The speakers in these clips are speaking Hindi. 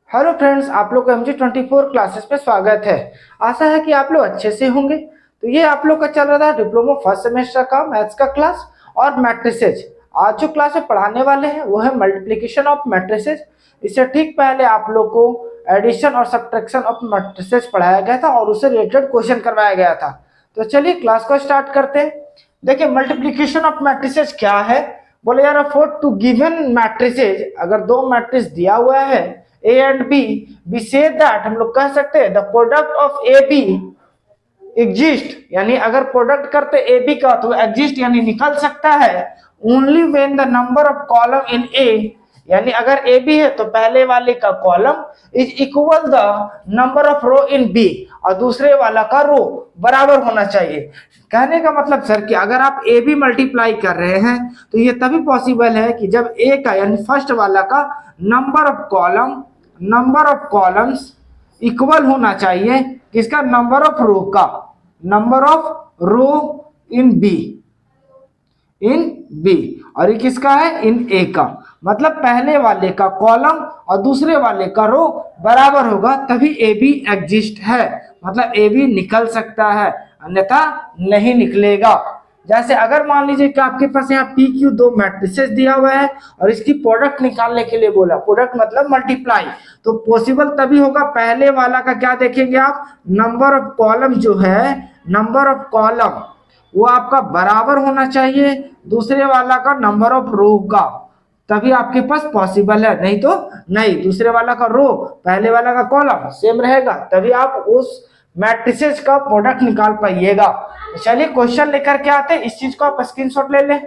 हेलो फ्रेंड्स, आप लोग को MG24 क्लासेस पे स्वागत है। आशा है कि आप लोग अच्छे से होंगे। तो ये आप लोग का चल रहा था डिप्लोमा फर्स्ट सेमेस्टर का मैथ्स का क्लास और मैट्रिसेज। आज जो क्लास में पढ़ाने वाले हैं वो है मल्टीप्लिकेशन ऑफ मैट्रिसेज। इससे ठीक पहले आप लोग को एडिशन और सब्ट्रैक्शन ऑफ मैट्रिसेज पढ़ाया गया था और उससे रिलेटेड क्वेश्चन करवाया गया था। तो चलिए क्लास को स्टार्ट करते हैं। देखिए मल्टीप्लिकेशन ऑफ मैट्रिसेज क्या है। बोले यार फॉर टू गिवन मैट्रिसेज, अगर दो मैट्रिक्स दिया हुआ है A and B, we say that हम लोग कह सकते हैं the product of AB exist, यानी अगर प्रोडक्ट करते AB का तो exist यानी निकल सकता है only when the number of column in A, यानी अगर AB है तो पहले वाले का column is equal the number of row in B और दूसरे वाला का रो बराबर होना चाहिए। कहने का मतलब सर कि अगर आप AB मल्टीप्लाई कर रहे हैं तो ये तभी पॉसिबल है कि जब A का यानी फर्स्ट वाला का नंबर ऑफ कॉलम्स इक्वल होना चाहिए किसका, नंबर ऑफ रो का, number of row in B और ये किसका है, इन ए का। मतलब पहले वाले का कॉलम और दूसरे वाले का रो बराबर होगा तभी ए बी एग्जिस्ट है, मतलब ए बी निकल सकता है, अन्यथा नहीं निकलेगा। जैसे अगर मान लीजिए कि आपके पास यहाँ पी क्यू दो मैट्रिसेस दिया हुआ है और इसकी प्रोडक्ट निकालने के लिए बोला, प्रोडक्ट मतलब मल्टीप्लाई, तो पॉसिबल तभी होगा पहले वाला का क्या देखेंगे आप, नंबर ऑफ कॉलम जो है, नंबर ऑफ कॉलम वो आपका बराबर होना चाहिए दूसरे वाला का नंबर ऑफ रो का, तभी आपके पास पॉसिबल है, नहीं तो नहीं। दूसरे वाला का रो पहले वाला का कॉलम सेम रहेगा तभी आप उस मैट्रिसेस का प्रोडक्ट निकाल पाइएगा। चलिए क्वेश्चन लेकर के आते हैं, इस चीज को आप स्क्रीनशॉट ले लें।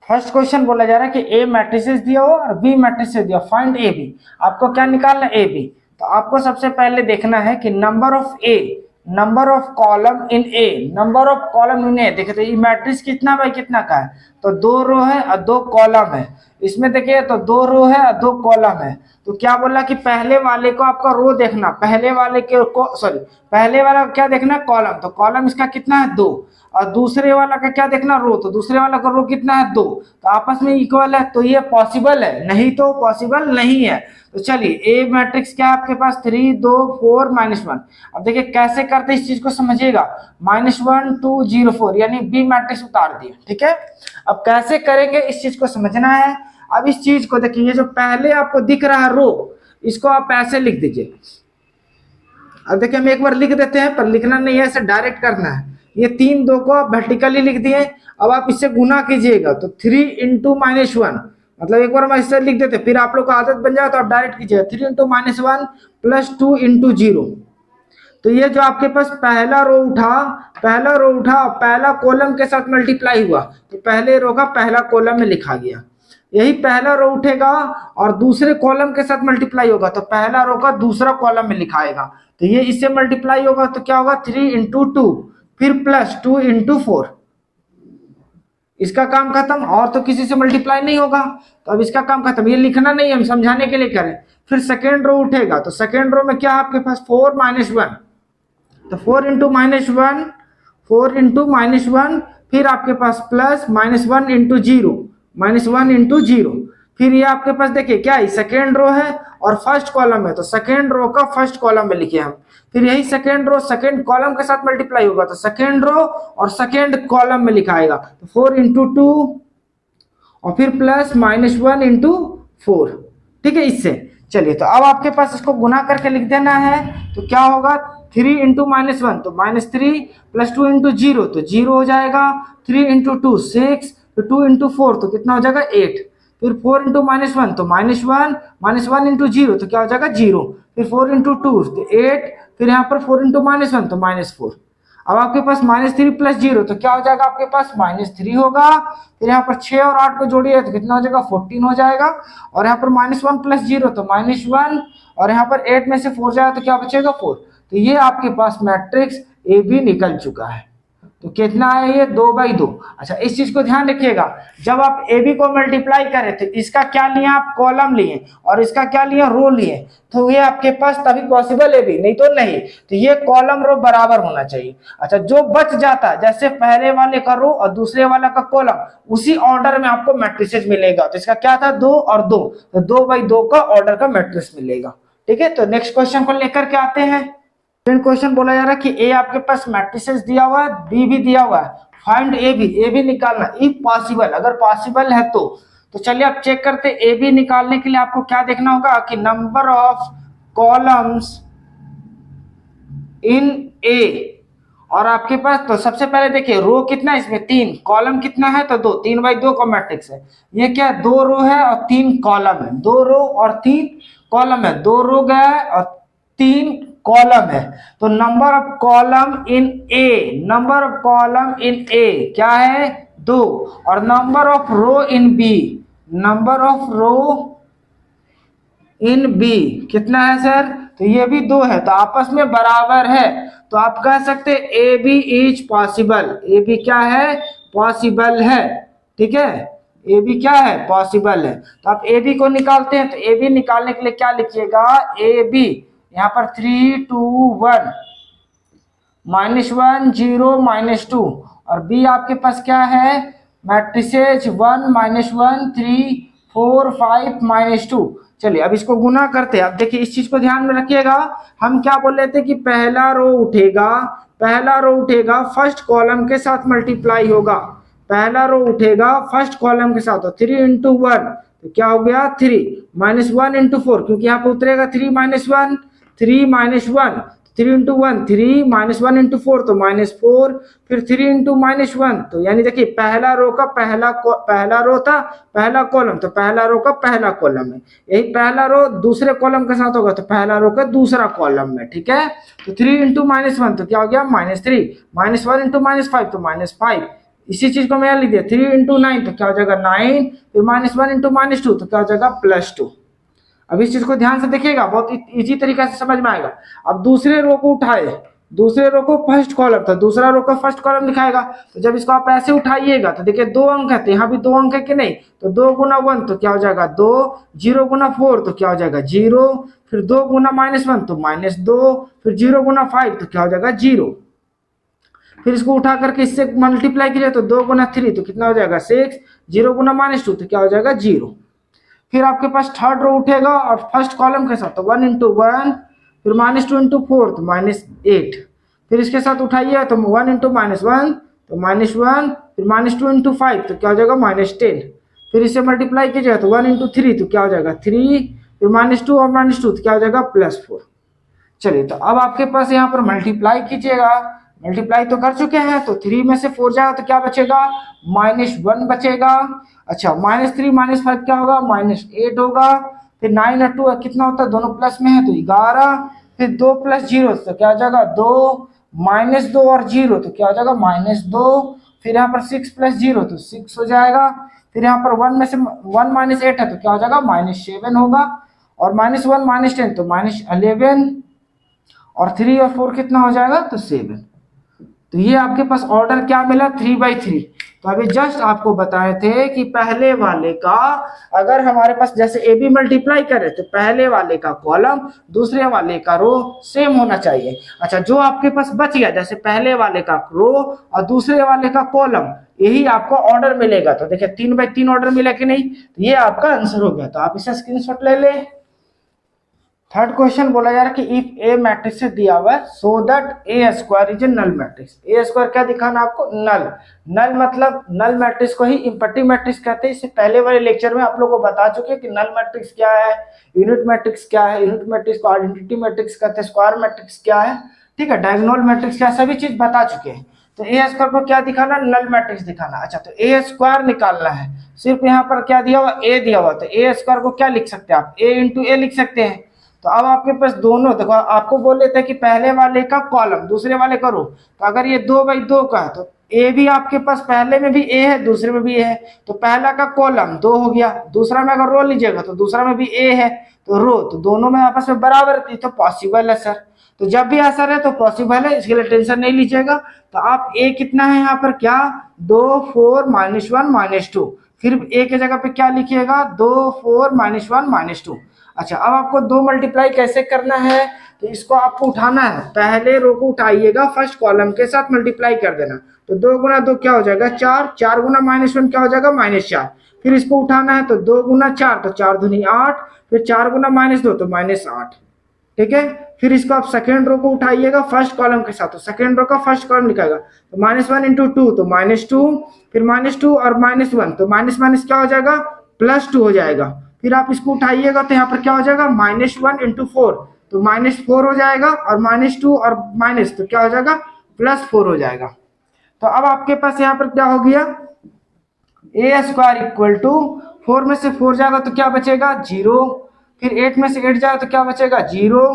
फर्स्ट क्वेश्चन बोला जा रहा है कि ए मैट्रिसेस दिया हो और बी मैट्रिसेस दिया, फाइंड ए बी। आपको क्या निकालना है, ए बी। तो आपको सबसे पहले देखना है कि number of A, number of column in A, number of column in A. देखिए ये मैट्रिक्स कितना बाई कितना का है, तो 2 रो है और 2 कॉलम है। इसमें देखिए तो 2 रो है और 2 कॉलम है। तो क्या बोला कि पहले वाले को आपका रो देखना, पहले वाले के को सॉरी पहले वाला क्या देखना, कॉलम। तो कॉलम इसका कितना है 2 और दूसरे वाला का क्या देखना, रो। तो दूसरे वाला का रो कितना है 2, तो आपस में इक्वल है, तो ये पॉसिबल है, नहीं तो पॉसिबल नहीं है। तो चलिए ए मैट्रिक्स क्या है आपके पास, 3 2 4 -1। अब देखिए कैसे करते इस चीज को समझिएगा, -1 2 0 4 यानी बी मैट्रिक्स उतार दिए, ठीक है। अब कैसे करेंगे इस चीज को समझना है। अब इस चीज को देखिए, ये जो पहले आपको दिख रहा है रो, इसको आप ऐसे लिख दीजिए। अब देखिए हम एक बार लिख देते हैं, पर लिखना नहीं है, ऐसे डायरेक्ट करना है। ये 3 2 को आप वर्टिकली लिख दिए। अब आप इससे गुना कीजिएगा तो 3 × -1, मतलब एक बार हम ऐसे लिख देते, फिर आप लोग को आदत बन जाए तो आप डायरेक्ट कीजिएगा 3 × -1 + 2 × 0। तो ये जो आपके पास पहला रो उठा, पहला कॉलम के साथ मल्टीप्लाई हुआ, तो पहले रो का पहला कॉलम में लिखा गया। यही पहला रो उठेगा और दूसरे कॉलम के साथ मल्टीप्लाई होगा, तो पहला रो का दूसरा कॉलम में लिखाएगा। तो ये इससे मल्टीप्लाई होगा तो क्या होगा, 3 × 2 फिर +2 × 4। इसका काम खत्म, और तो किसी से मल्टीप्लाई नहीं होगा, तो अब इसका काम खत्म। ये लिखना नहीं, हम समझाने के लिए करें। फिर सेकेंड रो उठेगा, तो सेकेंड रो में क्या है आपके पास, 4 -1, तो 4 × -1, 4 × -1, फिर आपके पास प्लस -1 × 0, -1 × 0। फिर ये आपके पास देखिए क्या है, सेकेंड रो है और फर्स्ट कॉलम है, तो सेकेंड रो का फर्स्ट कॉलम में लिखे हम। फिर यही सेकेंड रो सेकेंड कॉलम के साथ मल्टीप्लाई होगा, तो सेकेंड रो और सेकेंड कॉलम में लिखाएगा, तो 4 × 2 और फिर प्लस -1 × 4, ठीक है। इससे चलिए तो अब आपके पास इसको गुना करके लिख देना है, तो क्या होगा, 3 × -1 तो -3 + 2 × 0 तो 0 हो जाएगा, 3 × 2 6, तो 2 × 4 तो कितना हो जाएगा 8, फिर 4 × -1 तो -1 × 0 तो क्या हो जाएगा 0, फिर 4 × 2 तो 8, फिर यहाँ पर 4 × -1 तो -4। अब आपके पास -3 + 0 तो क्या हो जाएगा आपके पास -3 होगा। फिर यहाँ पर 6 और 8 को जोड़िए तो कितना हो जाएगा 14 हो जाएगा, और यहाँ पर -1 + 0 तो -1, और यहाँ पर 8 में से 4 जाएगा तो क्या बचेगा 4। तो ये आपके पास मैट्रिक्स ए बी निकल चुका है। तो कितना है ये 2/2। अच्छा इस चीज को ध्यान रखिएगा, जब आप ए बी को मल्टीप्लाई करे थे इसका क्या लिए आप कॉलम लिए और इसका क्या लिए रो लिए, तो ये आपके पास तभी पॉसिबल है भी, नहीं तो नहीं। तो ये कॉलम रो बराबर होना चाहिए। अच्छा जो बच जाता है जैसे पहले वाले का रो और दूसरे वाला का कॉलम उसी ऑर्डर में आपको मैट्रिसेस मिलेगा। तो इसका क्या था 2 और 2, तो 2/2 का ऑर्डर का मैट्रिक्स मिलेगा। ठीक है, तो नेक्स्ट क्वेश्चन को लेकर के आते हैं। क्वेश्चन बोला जा रहा है कि ए आपके पास मैट्रिसेस दिया हुआ है, बी भी दिया हुआ है, फाइंड ए बी निकालना इफ पॉसिबल, अगर पॉसिबल है तो चलिए आप चेक करते हैं। ए बी निकालने के लिए आपको क्या देखना होगा कि नंबर ऑफ कॉलम्स इन ए, और आपके पास तो सबसे पहले देखिए रो कितना है इसमें 3, कॉलम कितना है तो 2, 3/2 का मैट्रिक्स है। ये क्या 2 रो है और 3 कॉलम है, 2 रो और 3 कॉलम है, 2 रो गया है और 3 कॉलम है। तो number of column in A, number of column in A क्या है 2, और number of row in B, number of row in B कितना है सर, तो ये भी 2 है, तो आपस में बराबर है। तो आप कह सकते हैं A B is possible, A B क्या है पॉसिबल है। ठीक है, ए बी क्या है पॉसिबल है। तो आप ए बी को निकालते हैं, तो ए बी निकालने के लिए क्या लिखिएगा ए बी, यहाँ पर 3 2 1 -1 0 -2, और बी आपके पास क्या है मैट्रिसेज 1 -1 3 4 5 -2। चलिए अब इसको गुना करते हैं। अब देखिए इस चीज को ध्यान में रखिएगा, हम क्या बोल रहे थे कि पहला रो उठेगा फर्स्ट कॉलम के साथ मल्टीप्लाई होगा, पहला रो उठेगा फर्स्ट कॉलम के साथ, तो 3 × 1 तो क्या हो गया 3 -1 × 4, क्योंकि यहाँ पे उतरेगा 3 -1 3 -1, 3 × 1 3 -1 × 4 तो -4, फिर 3 × -1, तो यानी देखिए पहला रो का पहला रो था पहला कॉलम, तो पहला रो का पहला कॉलम है, यही पहला रो दूसरे कॉलम के साथ होगा तो पहला रो का दूसरा कॉलम में। ठीक है, तो 3 × -1 तो क्या हो गया -3, -1 × -5 तो -5, इसी चीज को मैं लिख दिया 3 × 9 तो क्या हो जाएगा 9, फिर -1 × -2 तो क्या हो जाएगा +2। अब इस चीज को ध्यान से देखिएगा, बहुत इजी तरीका से समझ में आएगा। अब दूसरे रो को उठाए, दूसरे रो को फर्स्ट कॉलम, तो दूसरा रो का फर्स्ट कॉलम दिखाएगा, तो जब इसको आप ऐसे उठाइएगा तो देखिए 2 अंक है, तो यहाँ भी 2 अंक है कि नहीं, तो 2 × 1 तो क्या हो जाएगा 2, 0 × 4 तो क्या हो जाएगा 0, फिर 2 × -1 तो -2, फिर 0 × 5 तो क्या हो जाएगा 0, फिर इसको उठा करके इससे मल्टीप्लाई कीजिए तो 2 × 3 तो कितना हो जाएगा 6, 0 × -2 तो क्या हो जाएगा 0। फिर आपके पास थर्ड रो उठेगा और फर्स्ट कॉलम के साथ तो 1 × 1, फिर -2 × 4 तो -8, फिर इसके साथ उठाइए तो 1 × -1 तो -1, फिर -2 × 5 तो क्या हो जाएगा -10, फिर इसे मल्टीप्लाई कीजिएगा तो 1 × 3 तो क्या हो जाएगा 3, फिर -2 और -2 तो क्या हो जाएगा +4। चलिए तो अब आपके पास यहाँ पर मल्टीप्लाई कीजिएगा, मल्टीप्लाई तो कर चुके हैं, तो 3 में से 4 जाएगा तो क्या बचेगा -1 बचेगा। अच्छा -3 -5 क्या होगा -8 होगा, फिर 9 और 2 कितना होता है दोनों प्लस में है तो 11, फिर 2 + 0 तो क्या हो जाएगा 2, -2 और 0 तो क्या हो जाएगा -2, फिर यहाँ पर 6 + 0 तो 6 हो जाएगा, फिर यहाँ पर 1 में से 1 -8 है तो क्या हो जाएगा -7 होगा, और -1 -10 तो -11, और 3 और 4 कितना हो जाएगा तो 7। तो ये आपके पास ऑर्डर क्या मिला 3/3। तो अभी जस्ट आपको बताए थे कि पहले वाले का अगर हमारे पास जैसे ए बी मल्टीप्लाई करे तो पहले वाले का कॉलम दूसरे वाले का रो सेम होना चाहिए। अच्छा जो आपके पास बच गया जैसे पहले वाले का रो और दूसरे वाले का कॉलम, यही आपको ऑर्डर मिलेगा। तो देखिए 3/3 ऑर्डर मिला कि नहीं, तो ये आपका आंसर हो गया। तो आप इसे स्क्रीनशॉट ले ले। थर्ड क्वेश्चन बोला जा रहा है कि इफ ए मैट्रिक्स से दिया हुआ है so that A square is a null matrix. A square क्या दिखाना आपको नल, नल मतलब नल मैट्रिक्स को ही इम्पटी मैट्रिक्स कहते हैं। इससे पहले वाले लेक्चर में आप लोगों को बता चुके हैं कि नल मैट्रिक्स क्या है, यूनिट मैट्रिक्स क्या है, यूनिट मैट्रिक्स को आइडेंटिटी मैट्रिक्स कहते हैं, स्क्वायर मैट्रिक्स क्या है, ठीक है, डायगोनल मैट्रिक्स क्या है, सभी चीज बता चुके हैं। तो ए स्क्वायर को क्या दिखाना, नल मैट्रिक्स दिखाना। अच्छा तो ए स्क्वायर निकालना है, सिर्फ यहाँ पर क्या दिया हुआ ए दिया हुआ, तो ए स्क्वायर को क्या लिख सकते हैं आप ए इंटू ए लिख सकते हैं। तो अब आपके पास दोनों देखो आपको बोले थे कि पहले वाले का कॉलम दूसरे वाले का रो, तो अगर ये 2/2 का है तो ए भी आपके पास पहले में भी ए है दूसरे में भी ए है, तो पहला का कॉलम 2 हो गया, दूसरा में अगर रो लीजिएगा तो दूसरा में भी ए है तो रो, तो दोनों में आपस में बराबर थी तो पॉसिबल है सर। तो जब भी आंसर है तो पॉसिबल है, इसके लिए टेंशन नहीं लीजिएगा। तो आप ए कितना है यहाँ पर, क्या 2 4 -1 -2, फिर ए के जगह पे क्या लिखिएगा 2 4 -1 -2। अच्छा, अब आपको 2 मल्टीप्लाई कैसे करना है, तो इसको आपको उठाना है, पहले रो को उठाइएगा, फर्स्ट कॉलम के साथ मल्टीप्लाई कर देना। तो 2 गुना 2 क्या हो जाएगा 4, 4 गुना -1 क्या हो जाएगा -4, फिर इसको उठाना है तो 2 गुना 4 तो 4 दूनी 8, फिर 4 गुना -2 तो -8, ठीक है। फिर इसको आप सेकेंड रो को उठाइएगा फर्स्ट कॉलम के साथ, तो सेकेंड रो का फर्स्ट कॉलम लिखाएगा, तो -1 × 2 तो -2, फिर -2 और -1 तो माइनस क्या हो जाएगा +2 हो जाएगा। फिर आप इसको उठाइएगा तो यहाँ पर क्या हो जाएगा -1 × 4 तो -4 हो जाएगा, और -2 और माइनस तो क्या हो जाएगा +4 हो जाएगा। तो अब आपके पास यहाँ पर क्या हो गया, a² = 4 में से 4 जाएगा तो क्या बचेगा 0, फिर 8 में से 8 जाएगा तो क्या बचेगा 0,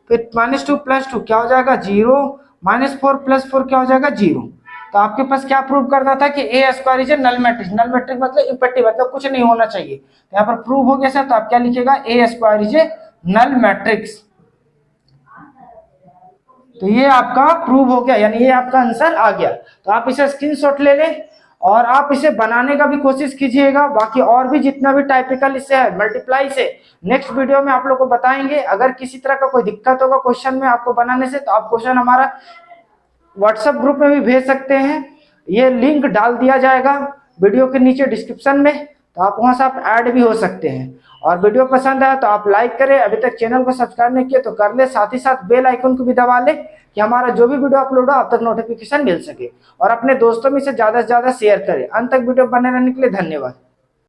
फिर -2 + 2 क्या हो जाएगा 0, -4 + 4 क्या हो जाएगा 0। तो आपके पास क्या प्रूव करना था कि a² is a null matrix. Null matrix मतलब इम्पैक्टिव, मतलब कुछ नहीं होना चाहिए। तो यहाँ पर प्रूव हो गया सर, तो आप क्या लिखिएगा a² is a null matrix. तो ये आपका प्रूव हो गया, यानी ये आपका आंसर आ गया। तो आप इसे स्क्रीनशॉट ले लें और आप इसे बनाने का भी कोशिश कीजिएगा। बाकी और भी जितना भी टाइपिकल इससे है मल्टीप्लाई से नेक्स्ट वीडियो में आप लोग को बताएंगे। अगर किसी तरह का कोई दिक्कत होगा क्वेश्चन में आपको बनाने से, तो आप क्वेश्चन हमारा व्हाट्सएप ग्रुप में भी भेज सकते हैं, ये लिंक डाल दिया जाएगा वीडियो के नीचे डिस्क्रिप्शन में, तो आप वहां से आप ऐड भी हो सकते हैं। और वीडियो पसंद आया तो आप लाइक करें, अभी तक चैनल को सब्सक्राइब नहीं किया तो कर ले, साथ ही साथ बेल आइकन को भी दबा ले कि हमारा जो भी वीडियो अपलोड हो आप तक नोटिफिकेशन मिल सके, और अपने दोस्तों में से ज्यादा शेयर करें। अंत तक वीडियो बने रहने के लिए धन्यवाद।